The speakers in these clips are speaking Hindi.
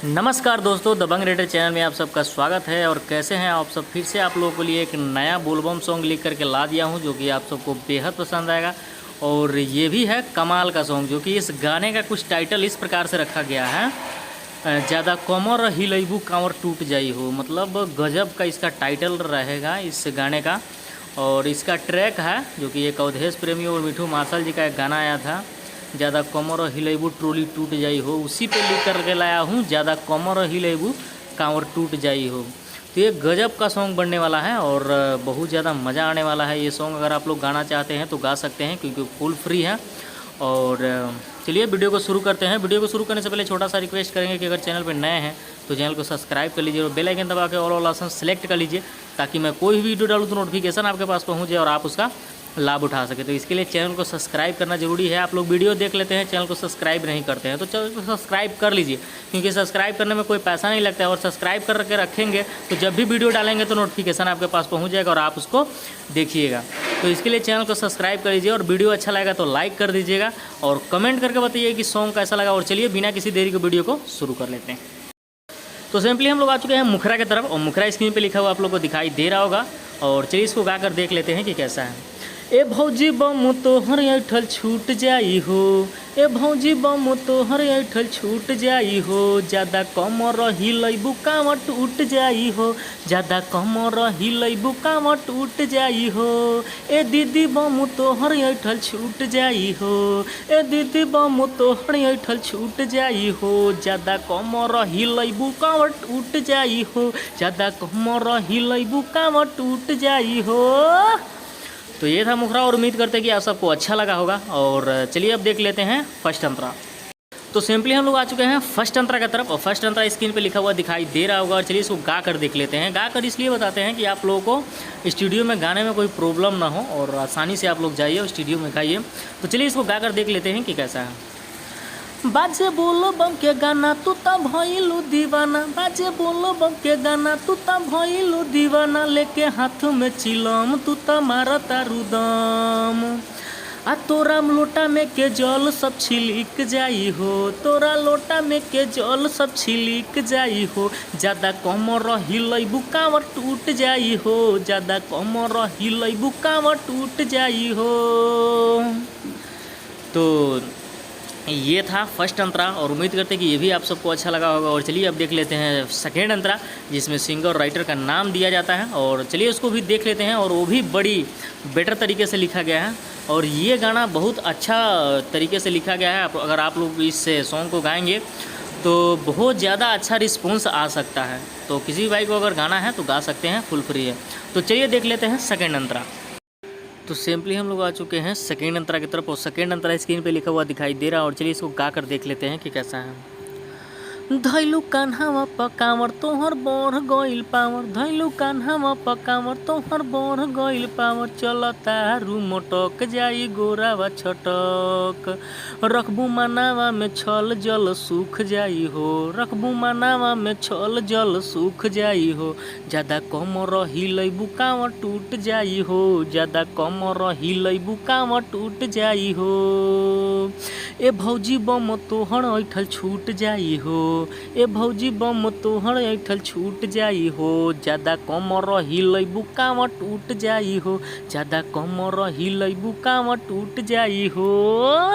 नमस्कार दोस्तों, दबंग रेडर चैनल में आप सबका स्वागत है। और कैसे हैं आप सब। फिर से आप लोगों के लिए एक नया बोलबम सॉन्ग लिख करके ला दिया हूं, जो कि आप सबको बेहद पसंद आएगा। और ये भी है कमाल का सॉन्ग, जो कि इस गाने का कुछ टाइटल इस प्रकार से रखा गया है, ज़्यादा कमर हिलैबू कांवर टूट जाई हो। मतलब गजब का इसका टाइटल रहेगा इस गाने का। और इसका ट्रैक है जो कि एक अवधेश प्रेमी और मिठू मार्शल जी का एक गाना आया था, ज़्यादा कमर हिलैबू ट्रोली टूट जाई हो। उसी पे लिख कर के लाया हूँ, ज़्यादा कमर हिलैबू कांवर टूट जाई हो। तो ये गजब का सॉन्ग बनने वाला है और बहुत ज़्यादा मज़ा आने वाला है। ये सॉन्ग अगर आप लोग गाना चाहते हैं तो गा सकते हैं, क्योंकि फुल फ्री है। और चलिए वीडियो को शुरू करते हैं। वीडियो को शुरू करने से पहले छोटा सा रिक्वेस्ट करेंगे कि अगर चैनल पर नए हैं तो चैनल को सब्सक्राइब कर लीजिए और बेल आइकन दबा के ऑल ऑप्शन सेलेक्ट कर लीजिए, ताकि मैं कोई भी वीडियो डालूँ तो नोटिफिकेशन आपके पास पहुँच जाए और आप उसका लाभ उठा सके। तो इसके लिए चैनल को सब्सक्राइब करना जरूरी है। आप लोग वीडियो देख लेते हैं, चैनल को सब्सक्राइब नहीं करते हैं, तो चैनल को सब्सक्राइब कर लीजिए, क्योंकि सब्सक्राइब करने में कोई पैसा नहीं लगता है। और सब्सक्राइब करके रखेंगे तो जब भी वीडियो डालेंगे तो नोटिफिकेशन आपके पास पहुंच जाएगा और आप उसको देखिएगा। तो इसके लिए चैनल को सब्सक्राइब कर लीजिए और वीडियो अच्छा लगेगा तो लाइक कर दीजिएगा और कमेंट करके बताइए कि सॉन्ग कैसा लगा। और चलिए बिना किसी देरी के वीडियो को शुरू कर लेते हैं। तो सिंपली हम लोग आ चुके हैं मुखरा की तरफ, और मुखरा स्क्रीन पे लिखा हुआ आप लोग को दिखाई दे रहा होगा। और चलिए इसको गा कर देख लेते हैं कि कैसा है। ए भौजी बम तोहर ऐठल छूट जाई हो, ए भौजी बम तोहर ऐठल छूट जाई हो, ज़्यादा कमर हिलैबू कांवर टूट जाई हो, ज़्यादा कमर हिलैबू कांवर टूट जाई हो। ए दीदी बम तोहर ऐठल छूट जाई हो, ए दीदी बम तोहर ऐठल छूट जाई हो, ज़्यादा कमर हिलैबू कांवर टूट जाई हो, ज़्यादा कमर हिलैबू कांवर टूट जाई हो। तो ये था मुखरा, और उम्मीद करते हैं कि आप सबको अच्छा लगा होगा। और चलिए अब देख लेते हैं फर्स्ट अंतरा। तो सिंपली हम लोग आ चुके हैं फर्स्ट अंतरा की तरफ, और फर्स्ट अंतरा स्क्रीन पे लिखा हुआ दिखाई दे रहा होगा। और चलिए इसको गा कर देख लेते हैं। गा कर इसलिए बताते हैं कि आप लोगों को स्टूडियो में गाने में कोई प्रॉब्लम ना हो और आसानी से आप लोग जाइए और स्टूडियो में गाइए। तो चलिए इसको गा कर देख लेते हैं कि कैसा है। बाजे बोलो बम के गाना तू ता भइलू दीवाना, बाजे बोलो बम के गाना तू ता भइलू दीवाना, लेके हाथ में चिलम तू ता मारा तारू दम। आ तोरा लोटा में के जल सब छिलिक जाई हो, तोरा लोटा में के जल सब छिलिक जाई हो, ज़्यादा कमर हिलैबू कांवर टूट जाई हो, ज़्यादा कमर हिलैबू कांवर टूट जाई हो। तो ये था फर्स्ट अंतरा, और उम्मीद करते हैं कि ये भी आप सबको अच्छा लगा होगा। और चलिए अब देख लेते हैं सेकेंड अंतरा, जिसमें सिंगर और राइटर का नाम दिया जाता है। और चलिए उसको भी देख लेते हैं, और वो भी बड़ी बेटर तरीके से लिखा गया है। और ये गाना बहुत अच्छा तरीके से लिखा गया है। अगर आप लोग इस सॉन्ग को गाएंगे तो बहुत ज़्यादा अच्छा रिस्पॉन्स आ सकता है। तो किसी भाई को अगर गाना है तो गा सकते हैं, फुल फ्री है। तो चलिए देख लेते हैं सेकेंड अंतरा। तो सिंपली हम लोग आ चुके हैं सेकेंड अंतरा की तरफ, और सेकेंड अंतरा स्क्रीन पे लिखा हुआ दिखाई दे रहा है। और चलिए इसको गा कर देख लेते हैं कि कैसा है। धैलू कान्हावा पकावर तोहर बढ़ गइल पावर, धैलू कान्हावा पकावर तोहर बढ़ गइल पावर, चलता रू मोटक जाई गोरावा छटक, रखबू मनावा में छल जल सूख जाई हो, रखबू मनावा में छल जल सूख जाई हो, ज़्यादा कमर हिलैबू कांवर टूट जाई हो, ज़्यादा कमर हिलैबू कांवर टूट जाई हो। ए भौजी बम तोहर ऐठल छूट जाई हो, ए भौजी बम तोहर ऐठल छूट जाई हो, ज़्यादा कमर हिलैबू कांवर टूट जाई हो, ज़्यादा कमर हिलैबू कांवर टूट जाई हो।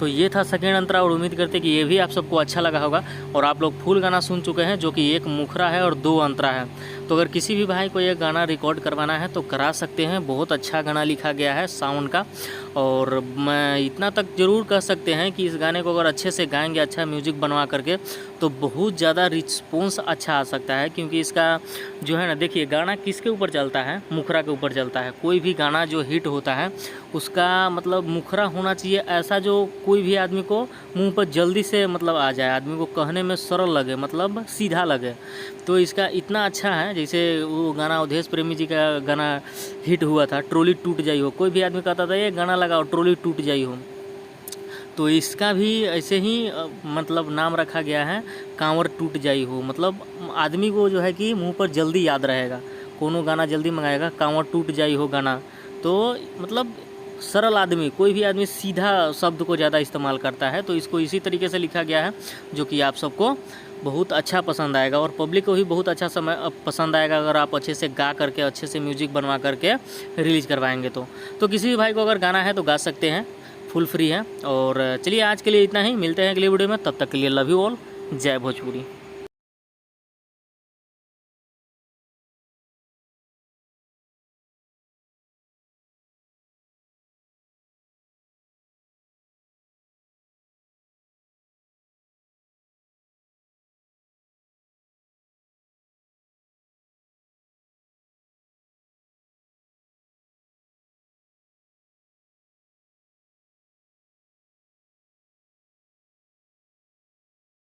तो ये था सेकेंड अंतरा, और उम्मीद करते हैं कि ये भी आप सबको अच्छा लगा होगा। और आप लोग फुल गाना सुन चुके हैं, जो कि एक मुखरा है और 2 अंतरा है। तो अगर किसी भी भाई को ये गाना रिकॉर्ड करवाना है तो करा सकते हैं। बहुत अच्छा गाना लिखा गया है साउंड का। और मैं इतना तक ज़रूर कह सकते हैं कि इस गाने को अगर अच्छे से गाएंगे, अच्छा म्यूजिक बनवा करके, तो बहुत ज़्यादा रिस्पॉन्स अच्छा आ सकता है। क्योंकि इसका जो है ना, देखिए गाना किसके ऊपर चलता है, मुखरा के ऊपर चलता है। कोई भी गाना जो हिट होता है उसका मतलब मुखरा होना चाहिए ऐसा, जो कोई भी आदमी को मुंह पर जल्दी से मतलब आ जाए, आदमी को कहने में सरल लगे, मतलब सीधा लगे। तो इसका इतना अच्छा है। जैसे वो गाना अवधेश प्रेमी जी का गाना हिट हुआ था, ट्रोली टूट जाई हो, कोई भी आदमी कहता था ये गाना लगाओ ट्रोली टूट जाई हो। तो इसका भी ऐसे ही मतलब नाम रखा गया है, कांवर टूट जाई हो। मतलब आदमी को जो है कि मुंह पर जल्दी याद रहेगा, कोनो गाना जल्दी मंगाएगा, कांवर टूट जाई हो गाना। तो मतलब सरल आदमी, कोई भी आदमी सीधा शब्द को ज़्यादा इस्तेमाल करता है। तो इसको इसी तरीके से लिखा गया है, जो कि आप सबको बहुत अच्छा पसंद आएगा और पब्लिक को भी बहुत अच्छा समय पसंद आएगा अगर आप अच्छे से गा करके अच्छे से म्यूज़िक बनवा करके रिलीज़ करवाएंगे तो किसी भी भाई को अगर गाना है तो गा सकते हैं, फुल फ्री है। और चलिए आज के लिए इतना ही, मिलते हैं अगली वीडियो में, तब तक के लिए लव यू ऑल, जय भोजपुरी।